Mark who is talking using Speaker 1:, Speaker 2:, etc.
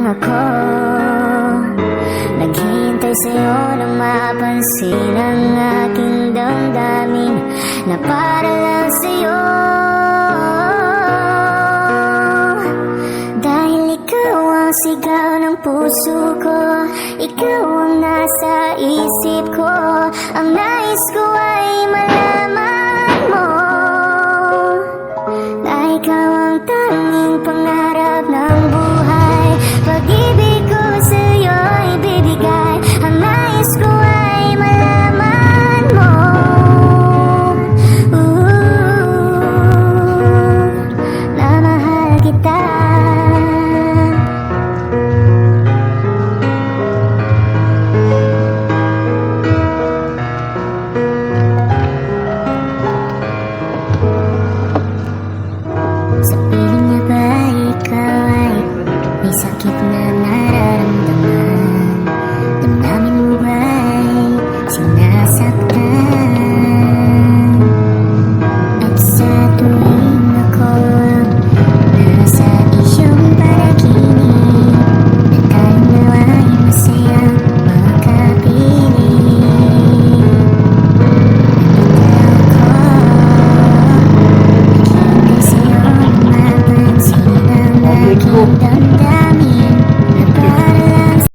Speaker 1: ako. Naghihintay sa'yo nang mapansin ang aking damdamin na para lang sa'yo. Dahil ikaw ang sigaw ng puso ko, ikaw ang nasa isip ko. Ang nais ko ay malaman mo na ikaw ang tanging pangarap ng buhay. Pag-ibig ko sa'yo ibibigay. Ang nais ko ay malaman mo na mahal kita. Sa piling niya ba ikaw ay may sakit na nararamdaman?